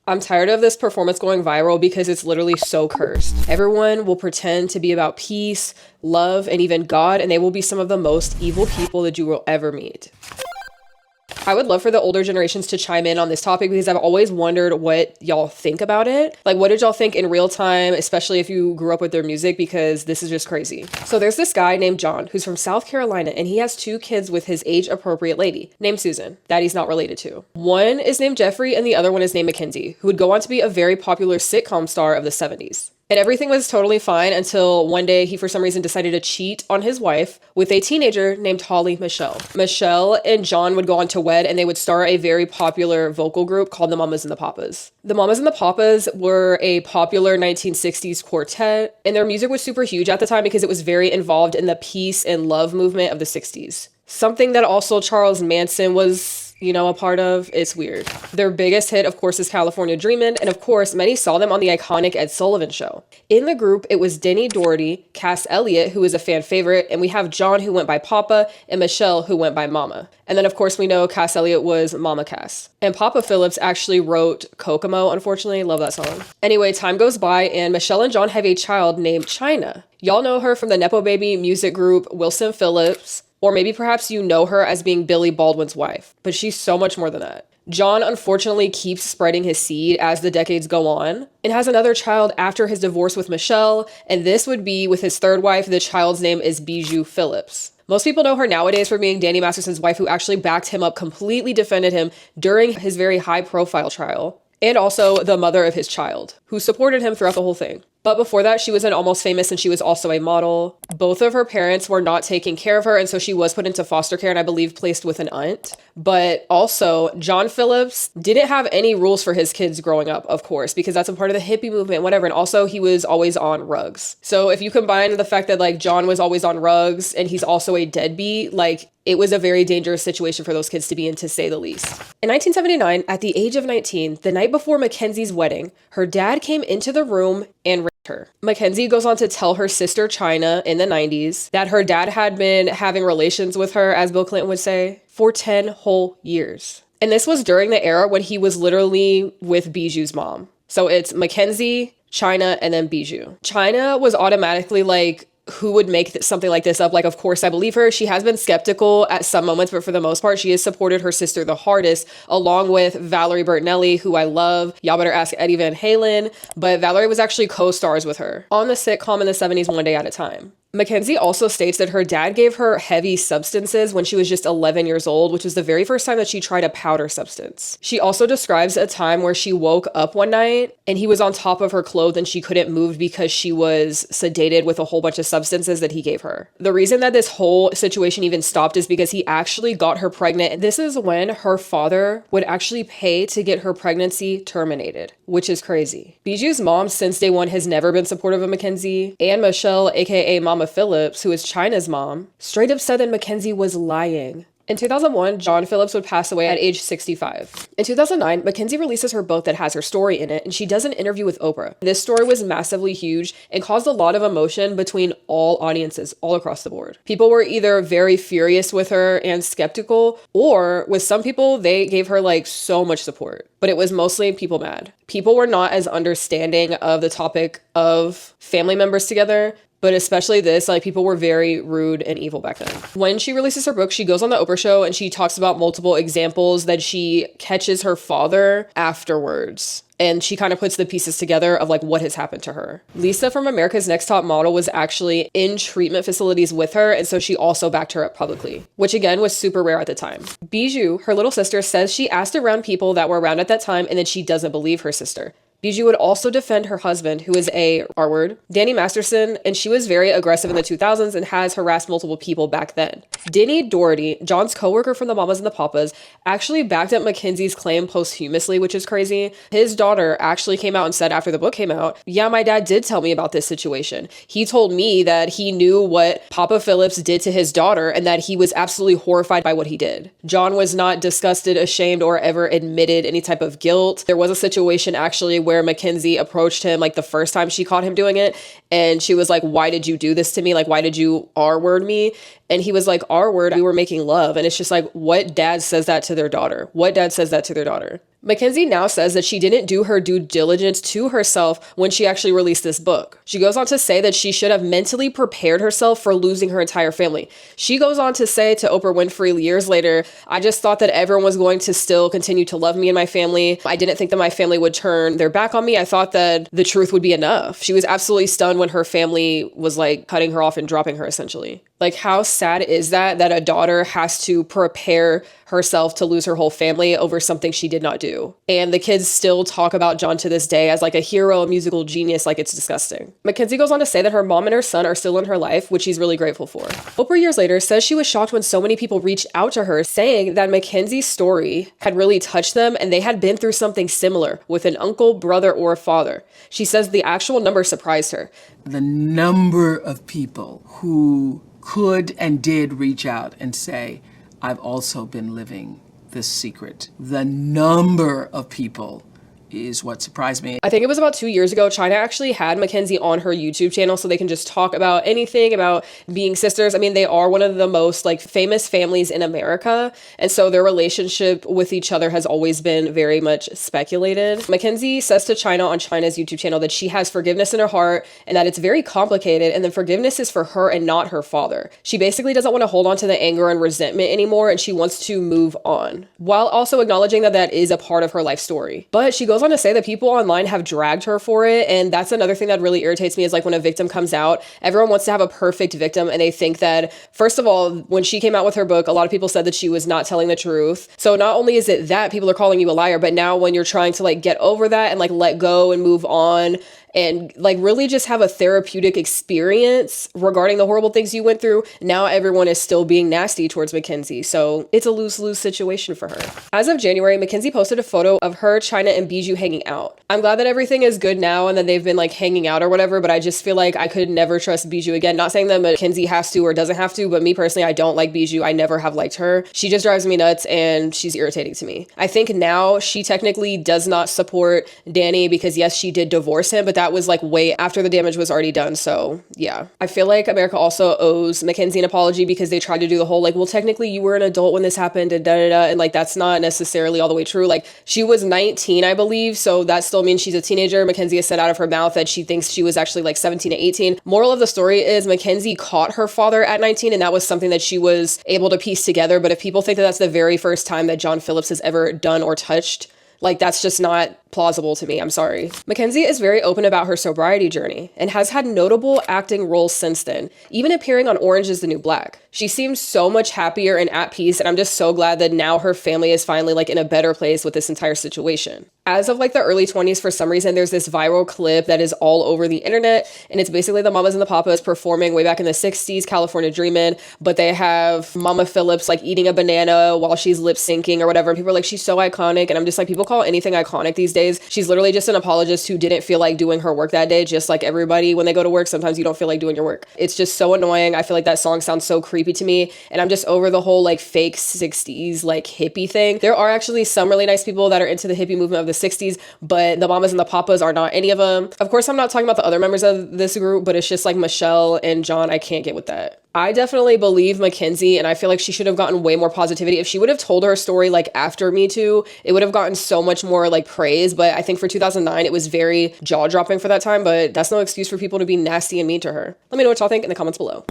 I'm tired of this performance going viral because it's literally so cursed. Everyone will pretend to be about peace, love, and even God, and they will be some of the most evil people that you will ever meet. I would love for the older generations to chime in on this topic because I've always wondered what y'all think about it. Like, what did y'all think in real time, especially if you grew up with their music, because this is just crazy. So there's this guy named John who's from South Carolina, and he has 2 kids with his age-appropriate lady named Susan that he's not related to. One is named Jeffrey and the other one is named Mackenzie, who would go on to be a very popular sitcom star of the 70s. And everything was totally fine until one day he, for some reason, decided to cheat on his wife with a teenager named Holly Michelle. Michelle and John would go on to wed, and they would start a very popular vocal group called the Mamas and the Papas. The Mamas and the Papas were a popular 1960s quartet, and their music was super huge at the time because it was very involved in the peace and love movement of the 60s. Something that also Charles Manson was a part of. It's weird. Their biggest hit, of course, is California Dreamin', and of course, many saw them on the iconic Ed Sullivan Show. In the group, it was Denny Doherty, Cass Elliot, who was a fan favorite, and we have John, who went by Papa, and Michelle, who went by Mama. And then, of course, we know Cass Elliot was Mama Cass. And Papa Phillips actually wrote Kokomo, unfortunately. Love that song. Anyway, time goes by, and Michelle and John have a child named China. Y'all know her from the Nepo Baby music group Wilson Phillips, or maybe perhaps you know her as being Billy Baldwin's wife, but she's so much more than that. John unfortunately keeps spreading his seed as the decades go on and has another child after his divorce with Michelle, and this would be with his 3rd wife. The child's name is Bijou Phillips. Most people know her nowadays for being Danny Masterson's wife, who actually backed him up, completely defended him during his very high-profile trial, and also the mother of his child, who supported him throughout the whole thing. But before that, she was an Almost Famous, and she was also a model. Both of her parents were not taking care of her, and so she was put into foster care and I believe placed with an aunt. But also, John Phillips didn't have any rules for his kids growing up, of course, because that's a part of the hippie movement, whatever. And also, he was always on rugs. So if you combine the fact that John was always on rugs and he's also a deadbeat, it was a very dangerous situation for those kids to be in, to say the least. In 1979, at the age of 19, the night before Mackenzie's wedding, her dad came into the room and raped her. Mackenzie goes on to tell her sister China in the 90s that her dad had been having relations with her, as Bill Clinton would say, for 10 whole years. And this was during the era when he was literally with Bijou's mom. So it's Mackenzie, China, and then Bijou. China was automatically who would make something like this up? Of course, I believe her. She has been skeptical at some moments, but for the most part, she has supported her sister the hardest, along with Valerie Bertinelli, who I love. Y'all better ask Eddie Van Halen. But Valerie was actually co-stars with her on the sitcom in the 70s, One Day at a Time. Mackenzie also states that her dad gave her heavy substances when she was just 11 years old, which was the very first time that she tried a powder substance. She also describes a time where she woke up one night and he was on top of her clothes and she couldn't move because she was sedated with a whole bunch of substances that he gave her. The reason that this whole situation even stopped is because he actually got her pregnant. And this is when her father would actually pay to get her pregnancy terminated, which is crazy. Bijou's mom, since day one, has never been supportive of Mackenzie, and Michelle, aka Mama Phillips, who is China's mom, straight up said that Mackenzie was lying. In 2001, John Phillips would pass away at age 65. In 2009, Mackenzie releases her book that has her story in it, and she does an interview with Oprah. This story was massively huge and caused a lot of emotion between all audiences all across the board. People were either very furious with her and skeptical, or with some people, they gave her so much support. But it was mostly people mad. People were not as understanding of the topic of family members together. But especially this, people were very rude and evil back then. When she releases her book, she goes on the Oprah show and she talks about multiple examples that she catches her father afterwards. And she kind of puts the pieces together of what has happened to her. Lisa from America's Next Top Model was actually in treatment facilities with her. And so she also backed her up publicly, which again was super rare at the time. Bijou, her little sister, says she asked around people that were around at that time and then she doesn't believe her sister. Bijou would also defend her husband, who is a R-word, Danny Masterson, and she was very aggressive in the 2000s and has harassed multiple people back then. Denny Doherty, John's coworker from the Mamas and the Papas, actually backed up Mackenzie's claim posthumously, which is crazy. His daughter actually came out and said after the book came out, yeah, my dad did tell me about this situation. He told me that he knew what Papa Phillips did to his daughter and that he was absolutely horrified by what he did. John was not disgusted, ashamed, or ever admitted any type of guilt. There was a situation actually where Mackenzie approached him the first time she caught him doing it, and she was like, why did you do this to me? Why did you R-word me? And he was like, R-word, we were making love. And it's just what dad says that to their daughter? What dad says that to their daughter? Mackenzie now says that she didn't do her due diligence to herself when she actually released this book. She goes on to say that she should have mentally prepared herself for losing her entire family. She goes on to say to Oprah Winfrey years later, "I just thought that everyone was going to still continue to love me and my family. I didn't think that my family would turn their back on me. I thought that the truth would be enough." She was absolutely stunned when her family was like cutting her off and dropping her essentially. Like, how sad is that a daughter has to prepare herself to lose her whole family over something she did not do? And the kids still talk about John to this day as like a hero, a musical genius, like it's disgusting. Mackenzie goes on to say that her mom and her son are still in her life, which she's really grateful for. Oprah years later says she was shocked when so many people reached out to her saying that Mackenzie's story had really touched them and they had been through something similar with an uncle, brother, or father. She says the actual number surprised her. The number of people who could and did reach out and say, "I've also been living this secret." The number of people is what surprised me. I think it was about 2 years ago, China actually had Mackenzie on her YouTube channel so they can just talk about anything about being sisters. I mean, they are one of the most like famous families in America. And so their relationship with each other has always been very much speculated. Mackenzie says to China on China's YouTube channel that she has forgiveness in her heart and that it's very complicated. And then forgiveness is for her and not her father. She basically doesn't want to hold on to the anger and resentment anymore. And she wants to move on while also acknowledging that that is a part of her life story. But she goes on to say that people online have dragged her for it. And that's another thing that really irritates me is like when a victim comes out, everyone wants to have a perfect victim. And they think that, first of all, when she came out with her book, a lot of people said that she was not telling the truth. So not only is it that people are calling you a liar, but now when you're trying to like get over that and like let go and move on and like really just have a therapeutic experience regarding the horrible things you went through, now everyone is still being nasty towards Mackenzie. So it's a lose-lose situation for her. As of January, Mackenzie posted a photo of her, China, and Bijou hanging out. I'm glad that everything is good now and that they've been like hanging out or whatever, but I just feel like I could never trust Bijou again. Not saying that Mackenzie has to or doesn't have to, but me personally, I don't like Bijou. I never have liked her. She just drives me nuts and she's irritating to me. I think now she technically does not support Danny because yes, she did divorce him, but that was like way after the damage was already done. So yeah, I feel like America also owes Mackenzie an apology because they tried to do the whole like, well, technically you were an adult when this happened and and like that's not necessarily all the way true. Like she was 19, I believe, so that still means she's a teenager. Mackenzie has said out of her mouth that she thinks she was actually like 17 to 18. Moral of the story is Mackenzie caught her father at 19 and that was something that she was able to piece together. But if people think that that's the very first time that John Phillips has ever done or touched, like that's just not plausible to me. I'm sorry. Mackenzie is very open about her sobriety journey and has had notable acting roles since then, even appearing on Orange is the New Black. She seems so much happier and at peace, and I'm just so glad that now her family is finally like in a better place with this entire situation. As of like the early 20s, for some reason, there's this viral clip that is all over the internet, and it's basically the Mamas and the Papas performing way back in the 60s, California Dreamin', but they have Mama Phillips like eating a banana while she's lip syncing or whatever, and people are like, she's so iconic, and I'm just like, people call anything iconic these days. She's literally just an apologist who didn't feel like doing her work that day, just like everybody when they go to work, sometimes you don't feel like doing your work. It's just so annoying. I feel like that song sounds so creepy to me, and I'm just over the whole like fake 60s like hippie thing. There are actually some really nice people that are into the hippie movement of the 60s, but the Mamas and the Papas are not any of them. Of course, I'm not talking about the other members of this group, but it's just like Michelle and John. I can't get with that. I definitely believe Mackenzie, and I feel like she should have gotten way more positivity. If she would have told her story like after Me Too, it would have gotten so much more like praise. But I think for 2009, it was very jaw-dropping for that time, but that's no excuse for people to be nasty and mean to her. Let me know what y'all think in the comments below.